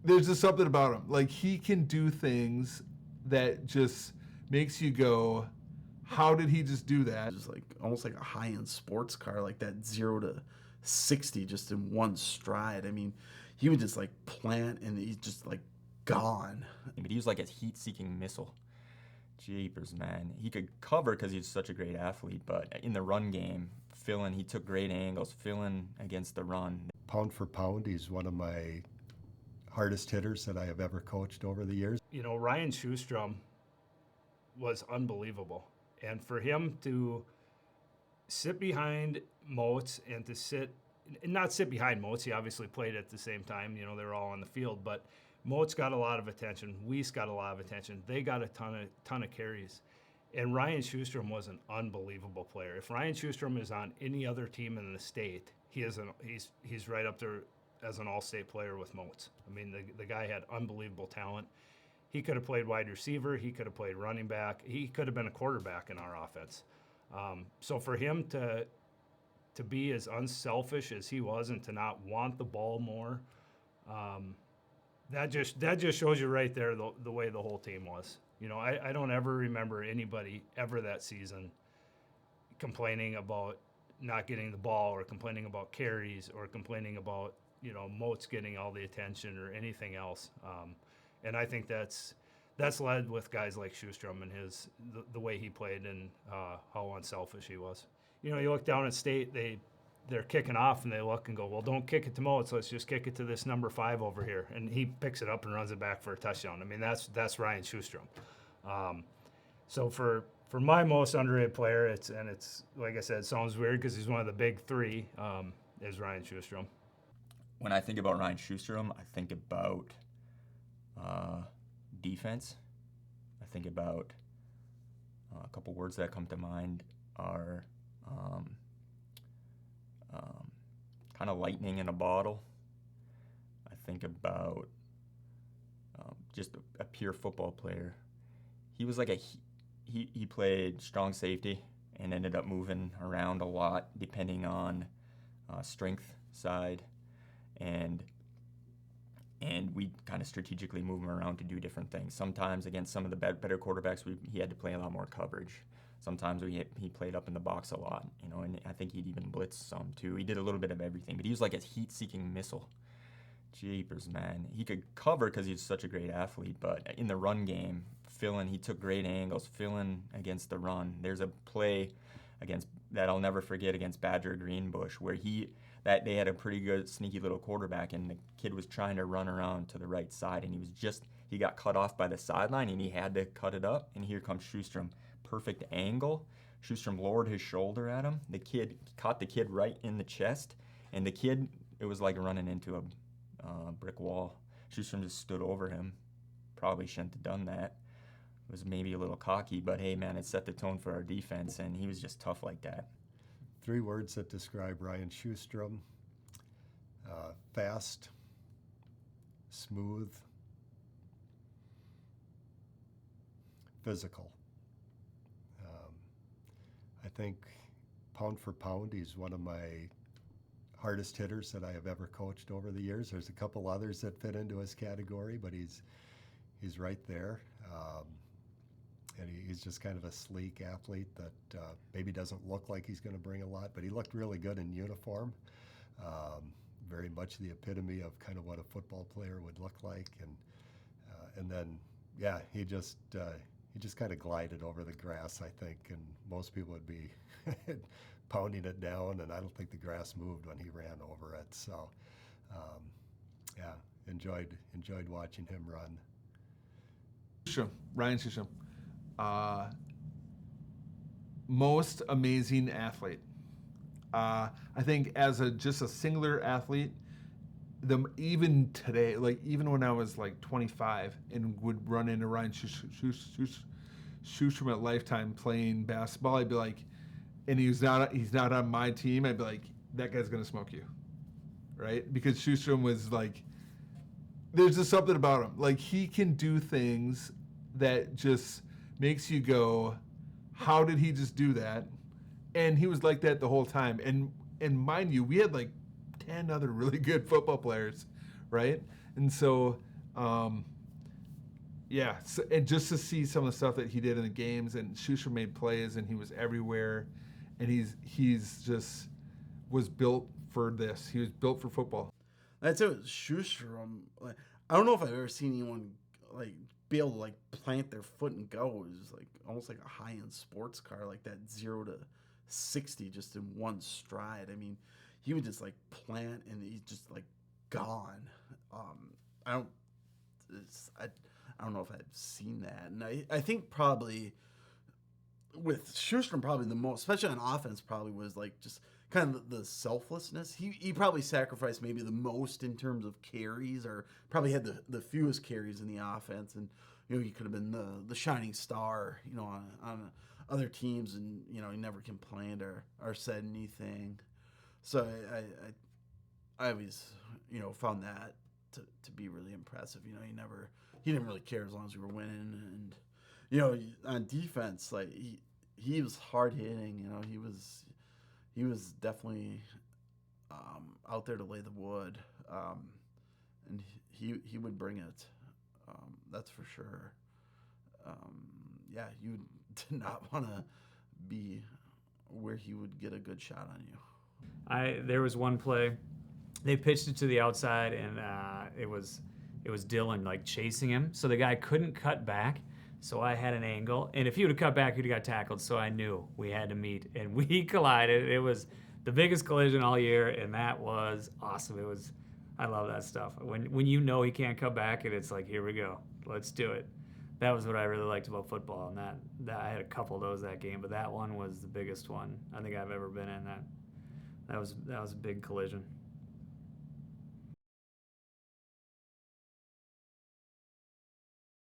there's just something about him. Like, he can do things that just makes you go, how did he just do that? Just like almost like a high-end sports car, like that 0 to 60 just in one stride. I mean, he would just like plant and he's just like gone. But he was like a heat-seeking missile. Jeepers, man. He could cover because he's such a great athlete, but in the run game, he took great angles, filling against the run. Pound for pound, he's one of my hardest hitters that I have ever coached over the years. You know, Ryan Sjostrom was unbelievable. And for him to sit behind Moats and to not sit behind Moats, he obviously played at the same time, you know, they were all on the field, but Moats got a lot of attention, Weiss got a lot of attention, they got a ton of carries. And Ryan Sjostrom was an unbelievable player. If Ryan Sjostrom is on any other team in the state, he's right up there as an all-state player with Moats. I mean, the guy had unbelievable talent. He could have played wide receiver. He could have played running back. He could have been a quarterback in our offense. So for him to be as unselfish as he was and to not want the ball more, that just shows you right there the way the whole team was. You know, I don't ever remember anybody ever that season complaining about not getting the ball or complaining about carries or complaining about, you know, Moats getting all the attention or anything else. And I think that's led with guys like Sjostrom and the way he played and how unselfish he was. You know, you look down at state, they're kicking off and they look and go, well, don't kick it to Moats, let's just kick it to this number 5 over here. And he picks it up and runs it back for a touchdown. I mean, that's Ryan Sjostrom. So for my most underrated player, it's like I said, it sounds weird because he's one of the big 3, is Ryan Sjostrom. When I think about Ryan Sjostrom, I think about defense. I think about a couple words that come to mind are kind of lightning in a bottle. I think about just a pure football player. He was like he played strong safety and ended up moving around a lot depending on strength side, and we kind of strategically move him around to do different things. Sometimes against some of the better quarterbacks, he had to play a lot more coverage. Sometimes he played up in the box a lot, you know, and I think he'd even blitz some too. He did a little bit of everything, but he was like a heat-seeking missile. Jeepers, man. He could cover because he's such a great athlete, but in the run game, he took great angles, filling against the run. There's a play that I'll never forget against Badger Greenbush where they had a pretty good sneaky little quarterback and the kid was trying to run around to the right side and he got cut off by the sideline and he had to cut it up, and here comes Sjostrom. Perfect angle. Sjostrom lowered his shoulder at him. The kid caught the kid right in the chest, and the kid, it was like running into a brick wall. Sjostrom just stood over him. Probably shouldn't have done that. It was maybe a little cocky, but hey, man, it set the tone for our defense, and he was just tough like that. 3 words that describe Ryan Sjostrom: fast, smooth, physical. I think pound for pound, he's one of my hardest hitters that I have ever coached over the years. There's a couple others that fit into his category, but he's right there. And he's just kind of a sleek athlete that maybe doesn't look like he's going to bring a lot, but he looked really good in uniform. Very much the epitome of kind of what a football player would look like. And then, yeah, he just kind of glided over the grass, I think, and most people would be pounding it down, and I don't think the grass moved when he ran over it. So, yeah, enjoyed watching him run. Ryan Sjostrom, most amazing athlete. I think as just a singular athlete, even today, like even when I was like 25 and would run into Ryan Sjostrom at Lifetime playing basketball, I'd be like, and he's not on my team, I'd be like, that guy's gonna smoke you, right? Because Sjostrom was like, there's just something about him. Like, he can do things that just makes you go, how did he just do that? And he was like that the whole time. And mind you, we had like 10 other really good football players, right? And so Yeah, so, and just to see some of the stuff that he did in the games, and Schuster made plays, and he was everywhere, and he's just was built for this. He was built for football. That's it. Schuster. Like, I don't know if I've ever seen anyone like be able to like plant their foot and go. It was like almost like a high-end sports car, like that 0 to 60 just in one stride. I mean, he would just like plant and he's just like gone. I don't. I don't know if I've seen that, and I think probably with Schuster probably the most, especially on offense, probably was like just kind of the selflessness. He probably sacrificed maybe the most in terms of carries, or probably had the fewest carries in the offense, and he could have been the shining star, on other teams, and he never complained or said anything. So I always found that to be really impressive. He didn't really care as long as we were winning, and on defense, like he was hard hitting. He was definitely out there to lay the wood, and he would bring it. That's for sure. Yeah, you did not want to be where he would get a good shot on you. There was one play, they pitched it to the outside, and it was Dylan like chasing him, so the guy couldn't cut back. So I had an angle, and if he would have cut back, he'd have got tackled. So I knew we had to meet, and we collided. It was the biggest collision all year, and that was awesome. I love that stuff. When he can't cut back, and it's like, here we go, let's do it. That was what I really liked about football, and that I had a couple of those that game, but that one was the biggest one I think I've ever been in. That was a big collision.